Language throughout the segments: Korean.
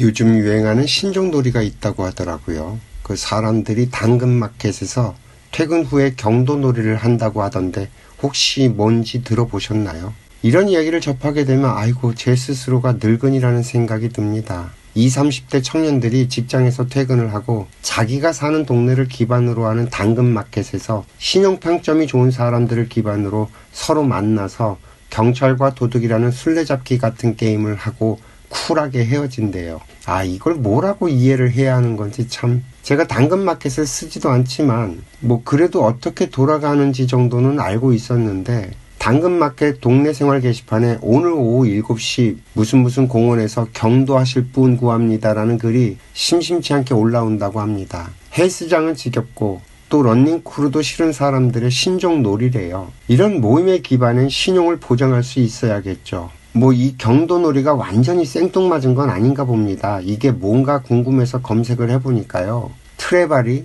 요즘 유행하는 신종놀이가 있다고 하더라고요. 그 사람들이 당근마켓에서 퇴근 후에 경도놀이를 한다고 하던데 혹시 뭔지 들어보셨나요? 이런 이야기를 접하게 되면 아이고 제 스스로가 늙은이라는 생각이 듭니다. 20, 30대 청년들이 직장에서 퇴근을 하고 자기가 사는 동네를 기반으로 하는 당근마켓에서 신용평점이 좋은 사람들을 기반으로 서로 만나서 경찰과 도둑이라는 술래잡기 같은 게임을 하고 쿨하게 헤어진대요. 이걸 뭐라고 이해를 해야 하는 건지 참. 제가 당근마켓을 쓰지도 않지만 그래도 어떻게 돌아가는지 정도는 알고 있었는데 당근마켓 동네생활 게시판에 오늘 오후 7시 무슨 공원에서 경도하실 분 구합니다라는 글이 심심치 않게 올라온다고 합니다. 헬스장은 지겹고 또 러닝크루도 싫은 사람들의 신종놀이래요. 이런 모임에 기반한 신용을 보장할 수 있어야겠죠. 이 경도놀이가 완전히 생뚱맞은 건 아닌가 봅니다. 이게 뭔가 궁금해서 검색을 해보니까요. 트레바리,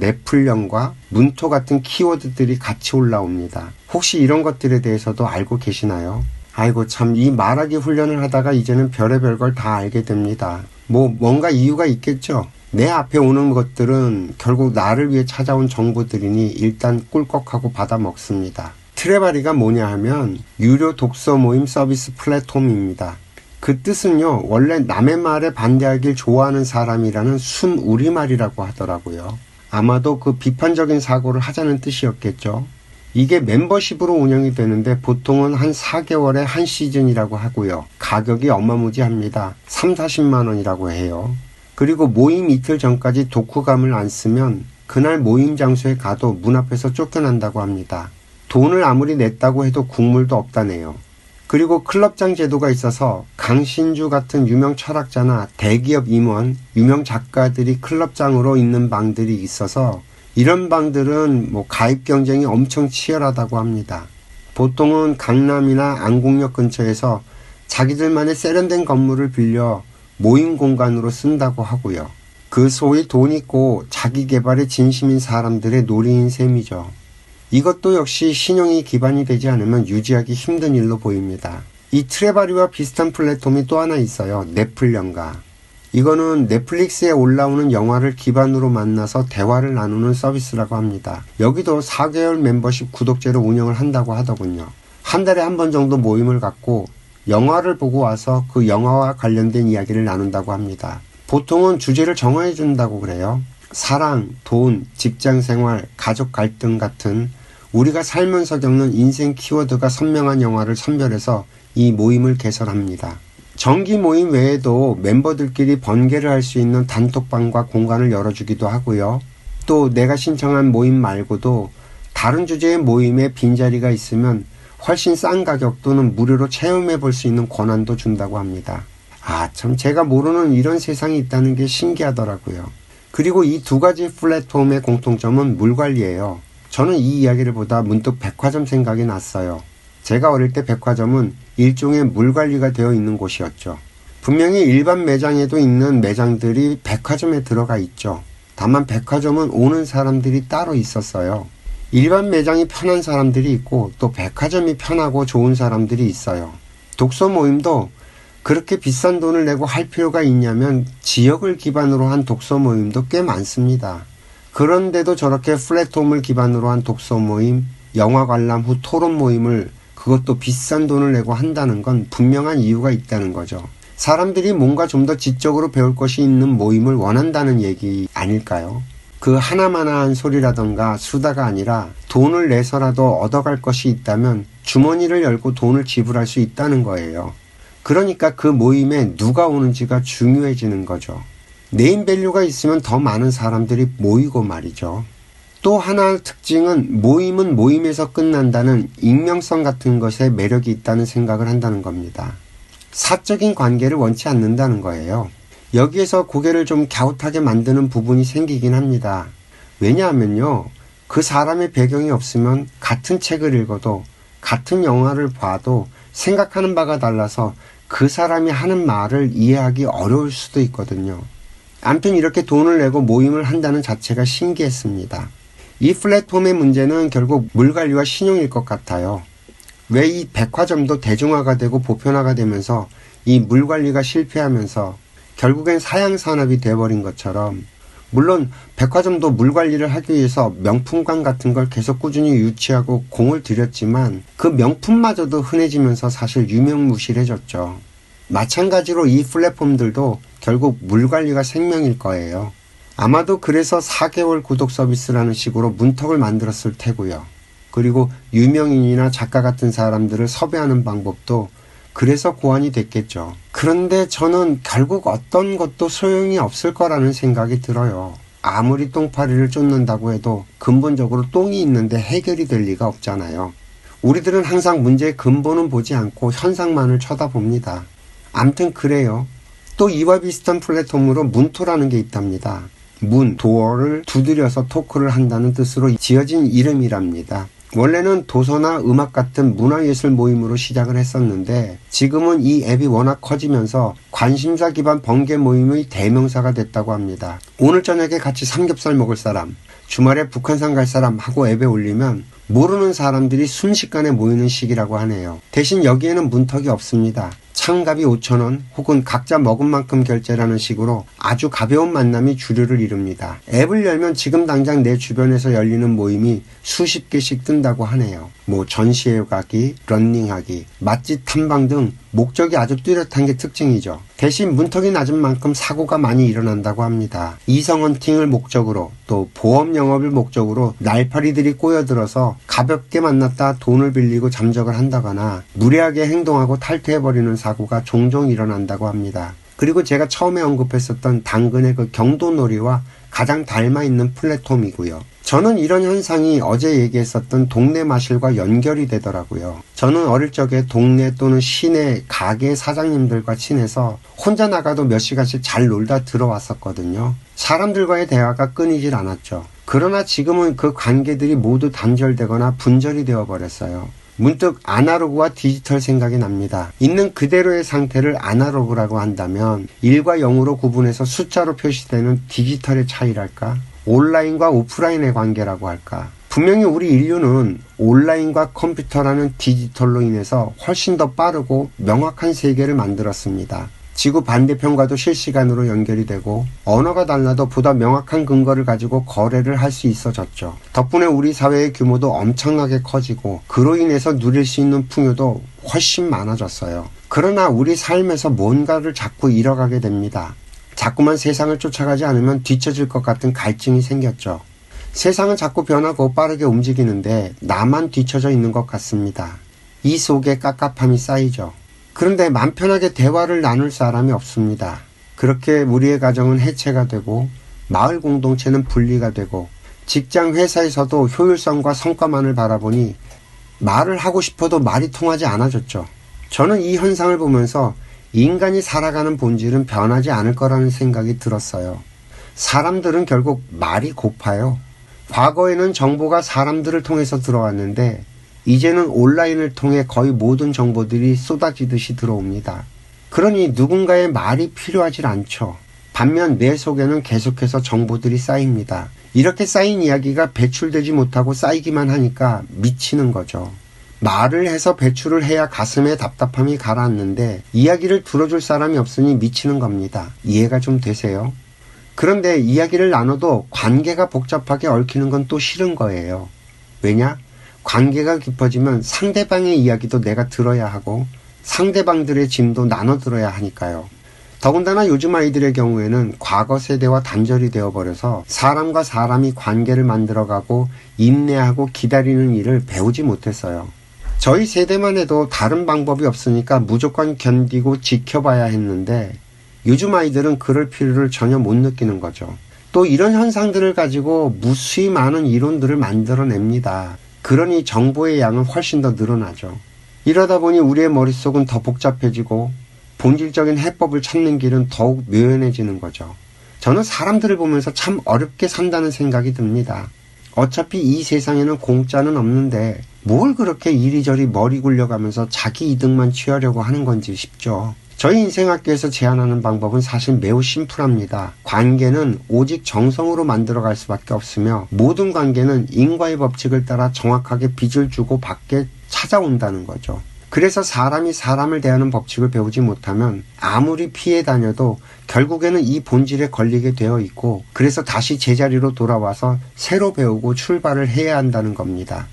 네플령과 문토 같은 키워드들이 같이 올라옵니다. 혹시 이런 것들에 대해서도 알고 계시나요? 아이고 참 이 말하기 훈련을 하다가 이제는 별의별 걸 다 알게 됩니다. 뭔가 이유가 있겠죠? 내 앞에 오는 것들은 결국 나를 위해 찾아온 정보들이니 일단 꿀꺽하고 받아 먹습니다. 트레바리가 뭐냐 하면 유료 독서 모임 서비스 플랫폼입니다. 그 뜻은요, 원래 남의 말에 반대하길 좋아하는 사람이라는 순 우리말이라고 하더라고요. 아마도 그 비판적인 사고를 하자는 뜻이었겠죠. 이게 멤버십으로 운영이 되는데 보통은 한 4개월에 한 시즌이라고 하고요. 가격이 어마무지합니다. 3, 40만 원이라고 해요. 그리고 모임 이틀 전까지 독후감을 안 쓰면 그날 모임 장소에 가도 문 앞에서 쫓겨난다고 합니다. 돈을 아무리 냈다고 해도 국물도 없다네요. 그리고 클럽장 제도가 있어서 강신주 같은 유명 철학자나 대기업 임원, 유명 작가들이 클럽장으로 있는 방들이 있어서 이런 방들은 가입 경쟁이 엄청 치열하다고 합니다. 보통은 강남이나 안국역 근처에서 자기들만의 세련된 건물을 빌려 모임 공간으로 쓴다고 하고요. 그 소위 돈 있고 자기 개발에 진심인 사람들의 놀이인 셈이죠. 이것도 역시 신용이 기반이 되지 않으면 유지하기 힘든 일로 보입니다. 이 트레바리와 비슷한 플랫폼이 또 하나 있어요. 네플령가. 이거는 넷플릭스에 올라오는 영화를 기반으로 만나서 대화를 나누는 서비스라고 합니다. 여기도 4개월 멤버십 구독제로 운영을 한다고 하더군요. 한 달에 한 번 정도 모임을 갖고 영화를 보고 와서 그 영화와 관련된 이야기를 나눈다고 합니다. 보통은 주제를 정해 준다고 그래요. 사랑, 돈, 직장생활, 가족 갈등 같은 우리가 살면서 겪는 인생 키워드가 선명한 영화를 선별해서 이 모임을 개설합니다. 정기 모임 외에도 멤버들끼리 번개를 할 수 있는 단톡방과 공간을 열어주기도 하고요. 또 내가 신청한 모임 말고도 다른 주제의 모임에 빈자리가 있으면 훨씬 싼 가격 또는 무료로 체험해 볼 수 있는 권한도 준다고 합니다. 참 제가 모르는 이런 세상이 있다는 게 신기하더라고요. 그리고 이 두 가지 플랫폼의 공통점은 물관리예요. 저는 이 이야기를 보다 문득 백화점 생각이 났어요. 제가 어릴 때 백화점은 일종의 물관리가 되어 있는 곳이었죠. 분명히 일반 매장에도 있는 매장들이 백화점에 들어가 있죠. 다만 백화점은 오는 사람들이 따로 있었어요. 일반 매장이 편한 사람들이 있고 또 백화점이 편하고 좋은 사람들이 있어요. 독서 모임도 그렇게 비싼 돈을 내고 할 필요가 있냐면 지역을 기반으로 한 독서 모임도 꽤 많습니다. 그런데도 저렇게 플랫폼을 기반으로 한 독서 모임, 영화 관람 후 토론 모임을 그것도 비싼 돈을 내고 한다는 건 분명한 이유가 있다는 거죠. 사람들이 뭔가 좀 더 지적으로 배울 것이 있는 모임을 원한다는 얘기 아닐까요? 그 하나마나한 소리라던가 수다가 아니라 돈을 내서라도 얻어갈 것이 있다면 주머니를 열고 돈을 지불할 수 있다는 거예요. 그러니까 그 모임에 누가 오는지가 중요해지는 거죠. 네임밸류가 있으면 더 많은 사람들이 모이고 말이죠. 또 하나의 특징은 모임은 모임에서 끝난다는 익명성 같은 것에 매력이 있다는 생각을 한다는 겁니다. 사적인 관계를 원치 않는다는 거예요. 여기에서 고개를 좀 갸웃하게 만드는 부분이 생기긴 합니다. 왜냐하면요, 그 사람의 배경이 없으면 같은 책을 읽어도 같은 영화를 봐도 생각하는 바가 달라서 그 사람이 하는 말을 이해하기 어려울 수도 있거든요. 아무튼 이렇게 돈을 내고 모임을 한다는 자체가 신기했습니다. 이 플랫폼의 문제는 결국 물관리와 신용일 것 같아요. 왜 이 백화점도 대중화가 되고 보편화가 되면서 이 물관리가 실패하면서 결국엔 사양산업이 돼버린 것처럼, 물론 백화점도 물관리를 하기 위해서 명품관 같은 걸 계속 꾸준히 유치하고 공을 들였지만 그 명품마저도 흔해지면서 사실 유명무실해졌죠. 마찬가지로 이 플랫폼들도 결국 물관리가 생명일 거예요. 아마도 그래서 4개월 구독 서비스라는 식으로 문턱을 만들었을 테고요. 그리고 유명인이나 작가 같은 사람들을 섭외하는 방법도 그래서 고안이 됐겠죠. 그런데 저는 결국 어떤 것도 소용이 없을 거라는 생각이 들어요. 아무리 똥파리를 쫓는다고 해도 근본적으로 똥이 있는데 해결이 될 리가 없잖아요. 우리들은 항상 문제의 근본은 보지 않고 현상만을 쳐다봅니다. 암튼 그래요. 또 이와 비슷한 플랫폼으로 문토라는 게 있답니다. 문, 도어를 두드려서 토크를 한다는 뜻으로 지어진 이름이랍니다. 원래는 도서나 음악 같은 문화예술 모임으로 시작을 했었는데 지금은 이 앱이 워낙 커지면서 관심사 기반 번개 모임의 대명사가 됐다고 합니다. 오늘 저녁에 같이 삼겹살 먹을 사람, 주말에 북한산 갈 사람 하고 앱에 올리면 모르는 사람들이 순식간에 모이는 시기라고 하네요. 대신 여기에는 문턱이 없습니다. 참가비 5,000원 혹은 각자 먹은 만큼 결제라는 식으로 아주 가벼운 만남이 주류를 이룹니다. 앱을 열면 지금 당장 내 주변에서 열리는 모임이 수십 개씩 뜬다고 하네요. 전시회 가기, 러닝하기, 맛집 탐방 등 목적이 아주 뚜렷한 게 특징이죠. 대신 문턱이 낮은 만큼 사고가 많이 일어난다고 합니다. 이성 헌팅을 목적으로 또 보험 영업을 목적으로 날파리들이 꼬여들어서 가볍게 만났다 돈을 빌리고 잠적을 한다거나 무례하게 행동하고 탈퇴해버리는 사고가 종종 일어난다고 합니다. 그리고 제가 처음에 언급했었던 당근의 그 경도놀이와 가장 닮아있는 플랫폼이고요. 저는 이런 현상이 어제 얘기했었던 동네 마실과 연결이 되더라고요. 저는 어릴 적에 동네 또는 시내 가게 사장님들과 친해서 혼자 나가도 몇 시간씩 잘 놀다 들어왔었거든요. 사람들과의 대화가 끊이질 않았죠. 그러나 지금은 그 관계들이 모두 단절되거나 분절이 되어버렸어요. 문득 아날로그와 디지털 생각이 납니다. 있는 그대로의 상태를 아날로그라고 한다면 1과 0으로 구분해서 숫자로 표시되는 디지털의 차이랄까? 온라인과 오프라인의 관계라고 할까? 분명히 우리 인류는 온라인과 컴퓨터라는 디지털로 인해서 훨씬 더 빠르고 명확한 세계를 만들었습니다. 지구 반대편과도 실시간으로 연결이 되고 언어가 달라도 보다 명확한 근거를 가지고 거래를 할 수 있어졌죠. 덕분에 우리 사회의 규모도 엄청나게 커지고 그로 인해서 누릴 수 있는 풍요도 훨씬 많아졌어요. 그러나 우리 삶에서 뭔가를 자꾸 잃어가게 됩니다. 자꾸만 세상을 쫓아가지 않으면 뒤처질 것 같은 갈증이 생겼죠. 세상은 자꾸 변하고 빠르게 움직이는데 나만 뒤처져 있는 것 같습니다. 이 속에 깝깝함이 쌓이죠. 그런데 맘 편하게 대화를 나눌 사람이 없습니다. 그렇게 우리의 가정은 해체가 되고 마을 공동체는 분리가 되고 직장 회사에서도 효율성과 성과만을 바라보니 말을 하고 싶어도 말이 통하지 않아졌죠. 저는 이 현상을 보면서 인간이 살아가는 본질은 변하지 않을 거라는 생각이 들었어요. 사람들은 결국 말이 고파요. 과거에는 정보가 사람들을 통해서 들어왔는데 이제는 온라인을 통해 거의 모든 정보들이 쏟아지듯이 들어옵니다. 그러니 누군가의 말이 필요하질 않죠. 반면 내 속에는 계속해서 정보들이 쌓입니다. 이렇게 쌓인 이야기가 배출되지 못하고 쌓이기만 하니까 미치는 거죠. 말을 해서 배출을 해야 가슴에 답답함이 가라앉는데 이야기를 들어줄 사람이 없으니 미치는 겁니다. 이해가 좀 되세요? 그런데 이야기를 나눠도 관계가 복잡하게 얽히는 건 또 싫은 거예요. 왜냐? 관계가 깊어지면 상대방의 이야기도 내가 들어야 하고 상대방들의 짐도 나눠 들어야 하니까요. 더군다나 요즘 아이들의 경우에는 과거 세대와 단절이 되어버려서 사람과 사람이 관계를 만들어가고 인내하고 기다리는 일을 배우지 못했어요. 저희 세대만 해도 다른 방법이 없으니까 무조건 견디고 지켜봐야 했는데 요즘 아이들은 그럴 필요를 전혀 못 느끼는 거죠. 또 이런 현상들을 가지고 무수히 많은 이론들을 만들어냅니다. 그러니 정보의 양은 훨씬 더 늘어나죠. 이러다 보니 우리의 머릿속은 더 복잡해지고 본질적인 해법을 찾는 길은 더욱 묘연해지는 거죠. 저는 사람들을 보면서 참 어렵게 산다는 생각이 듭니다. 어차피 이 세상에는 공짜는 없는데 뭘 그렇게 이리저리 머리 굴려가면서 자기 이득만 취하려고 하는 건지 싶죠. 저희 인생학교에서 제안하는 방법은 사실 매우 심플합니다. 관계는 오직 정성으로 만들어갈 수밖에 없으며 모든 관계는 인과의 법칙을 따라 정확하게 빚을 주고 받게 찾아온다는 거죠. 그래서 사람이 사람을 대하는 법칙을 배우지 못하면 아무리 피해 다녀도 결국에는 이 본질에 걸리게 되어 있고, 그래서 다시 제자리로 돌아와서 새로 배우고 출발을 해야 한다는 겁니다.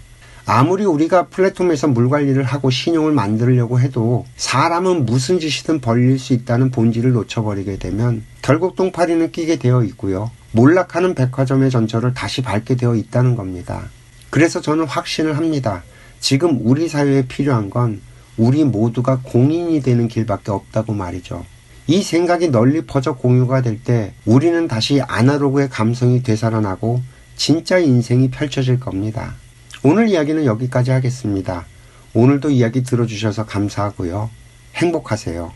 아무리 우리가 플랫폼에서 물관리를 하고 신용을 만들려고 해도 사람은 무슨 짓이든 벌릴 수 있다는 본질을 놓쳐버리게 되면 결국 똥파리는 끼게 되어 있고요. 몰락하는 백화점의 전철을 다시 밟게 되어 있다는 겁니다. 그래서 저는 확신을 합니다. 지금 우리 사회에 필요한 건 우리 모두가 공인이 되는 길밖에 없다고 말이죠. 이 생각이 널리 퍼져 공유가 될 때 우리는 다시 아날로그의 감성이 되살아나고 진짜 인생이 펼쳐질 겁니다. 오늘 이야기는 여기까지 하겠습니다. 오늘도 이야기 들어주셔서 감사하고요. 행복하세요.